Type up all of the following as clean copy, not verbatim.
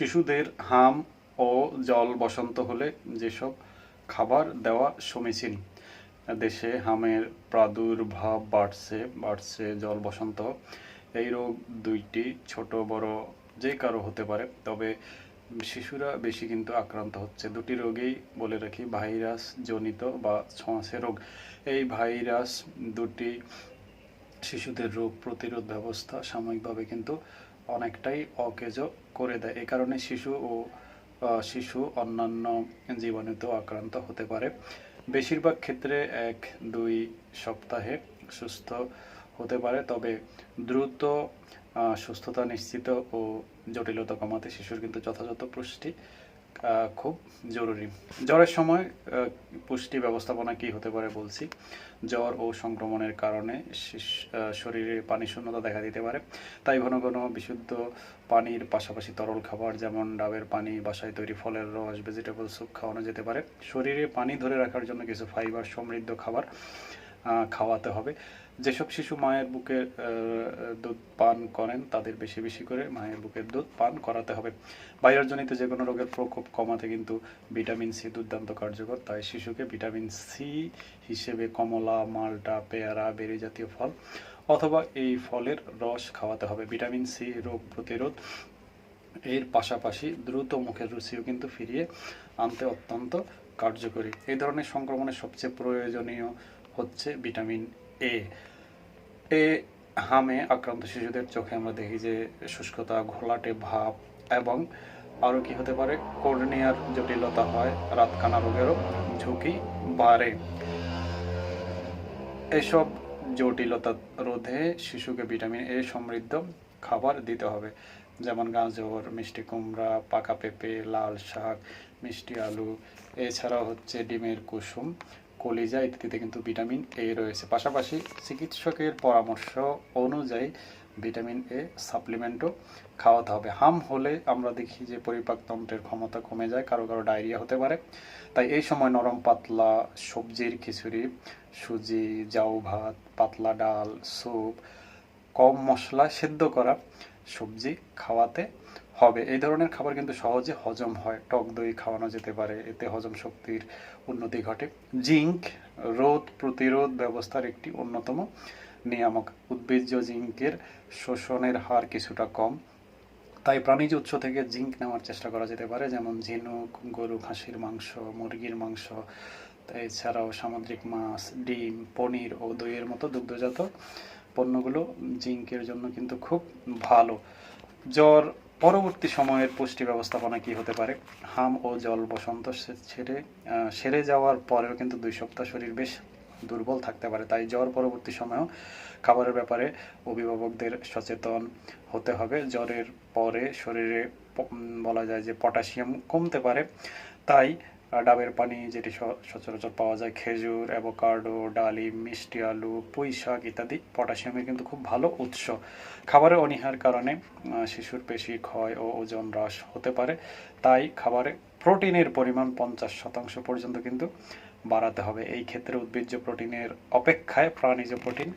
শিশুদের হাম ও জল বসন্ত হলে যেসব খাবার দেওয়া সমীচীন। দেশে হামের প্রাদুর্ভাব বাড়ছে জল বসন্ত। এই রোগ দুইটি ছোট বড় যে কারো হতে পারে, তবে শিশুরা বেশি কিন্তু আক্রান্ত হচ্ছে। দুটি রোগেই বলে রাখি ভাইরাস জনিত বা ছোঁয়াচে রোগ। এই ভাইরাস দুটি শিশুদের রোগ প্রতিরোধ ব্যবস্থা সাময়িকভাবে কিন্তু অনেকটাই অকেজ করে দেয়। এই কারণে শিশু অন্যান্য জীবাণুতেও আক্রান্ত হতে পারে। বেশিরভাগ ক্ষেত্রে 1-2 সপ্তাহে সুস্থ হতে পারে, তবে দ্রুত সুস্থতা নিশ্চিত ও জটিলতা কমাতে শিশুর কিন্তু যথাযথ পুষ্টি খুব জরুরি। জ্বরের সময় পুষ্টি ব্যবস্থাপনা কী হতে পারে বলছি। জ্বর ও সংক্রমণের কারণে শরীরে পানি শূন্যতা দেখা দিতে পারে, তাই ঘন ঘন বিশুদ্ধ পানির পাশাপাশি তরল খাবার যেমন ডাবের পানি, বাসায় তৈরি ফলের রস, ভেজিটেবল স্যুপ খাওয়ানো যেতে পারে। শরীরে পানি ধরে রাখার জন্য কিছু ফাইবার সমৃদ্ধ খাবার খাওয়াতে হবে। যেসব শিশু মায়ের বুকের দুধ পান করেন তাদের বেশি বেশি করে মায়ের বুকের দুধ পান করাতে হবে। ভাইরাসজনিত যে কোনো রোগের প্রকোপ কমাতে কিন্তু ভিটামিন সি দুর্দান্ত কার্যকর, তাই শিশুকে ভিটামিন সি হিসেবে কমলা, মাল্টা, পেয়ারা, বেরি জাতীয় ফল অথবা এই ফলের রস খাওয়াতে হবে। ভিটামিন সি রোগ প্রতিরোধ এর পাশাপাশি দ্রুত মুখের রুচিও কিন্তু ফিরিয়ে আনতে অত্যন্ত কার্যকরী। এই ধরনের সংক্রমণের সবচেয়ে প্রয়োজনীয় হচ্ছে ভিটামিন এ। হামে আক্রান্ত শিশুদের চোখে আমরা দেখি যে শুষ্কতা, ঘোলাটে ভাব এবং আরও কি হতে পারে, কর্নিয়ার জটিলতা হয়, রাতকানা রোগেরও ঝুঁকি বাড়ে। এসব জটিলতা রোধে শিশুকে ভিটামিন এ সমৃদ্ধ খাবার দিতে হবে, যেমন গাজর, মিষ্টি কুমড়া, পাকা পেঁপে, লাল শাক, মিষ্টি আলু, এছাড়াও হচ্ছে ডিমের কুসুম, কলিজা ইত্যাদিতে কিন্তু ভিটামিন এ রয়েছে। পাশাপাশি চিকিৎসকের পরামর্শ অনুযায়ী ভিটামিন এ সাপ্লিমেন্টও খাওয়াতে হবে। হাম হলে আমরা দেখি যে পরিপাকতন্ত্রের ক্ষমতা কমে যায়, কারো কারো ডায়রিয়া হতে পারে। তাই এই সময় নরম পাতলা সবজির খিচুড়ি, সুজি, জাউ ভাত, পাতলা ডাল, স্যুপ, কম মশলা সেদ্ধ করা সবজি খাওয়াতে হবে। এই ধরনের খাবার কিন্তু সহজে হজম হয়। টক দই খাওয়ানো যেতে পারে, এতে হজম শক্তির উন্নতি ঘটে। জিঙ্ক রোগ প্রতিরোধ ব্যবস্থার একটি অন্যতম নিয়ামক। উদ্ভিজ্জ জিঙ্কের শোষণের হার কিছুটা কম, তাই প্রাণীজ উৎস থেকে জিঙ্ক নেওয়ার চেষ্টা করা যেতে পারে, যেমন ঝিনুক, গরু, খাসির মাংস, মুরগির মাংস, এছাড়াও সামুদ্রিক মাছ, ডিম, পনির ও দইয়ের মতো দুগ্ধজাত পণ্যগুলো জিঙ্কের জন্য কিন্তু খুব ভালো। জ্বর পরবর্তী সময়ের পুষ্টি ব্যবস্থাপনা কি হতে পারে। হাম ও জল বসন্ত সেরে যাওয়ার পরেও কিন্তু 2 সপ্তাহ শরীর বেশ দুর্বল থাকতে পারে, তাই জ্বর পরবর্তী সময়েও খাবারের ব্যাপারে অভিভাবকদের সচেতন হতে হবে। জ্বরের পরে শরীরে বলা যায় যে পটাশিয়াম কমতে পারে, তাই ডাবের পানি যেটি সচরাচর পাওয়া যায়, খেজুর, অ্যাভোকাডো, ডালিম, মিষ্টি আলু, পুঁই শাক ইত্যাদি পটাশিয়ামের কিন্তু খুব ভালো উৎস। খাবারের অনীহার কারণে শিশুর পেশি ক্ষয় ও ওজন হ্রাস হতে পারে, তাই খাবারে প্রোটিনের পরিমাণ 50% পর্যন্ত কিন্তু বাড়াতে হবে। এই ক্ষেত্রে উদ্ভিজ্জ প্রোটিনের অপেক্ষায় প্রাণীজ প্রোটিন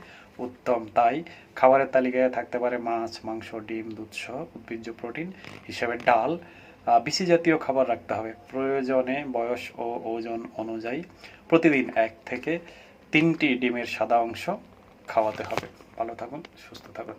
উত্তম, তাই খাবারের তালিকায় থাকতে পারে মাছ, মাংস, ডিম, দুধসহ উদ্ভিজ্জ প্রোটিন হিসেবে ডাল, বিচি জাতীয় খাবার রাখতে হবে। প্রয়োজনে বয়স ও ওজন অনুযায়ী প্রতিদিন 1 থেকে 3টি ডিমের সাদা অংশ খাওয়াতে হবে। ভালো থাকুন, সুস্থ থাকুন।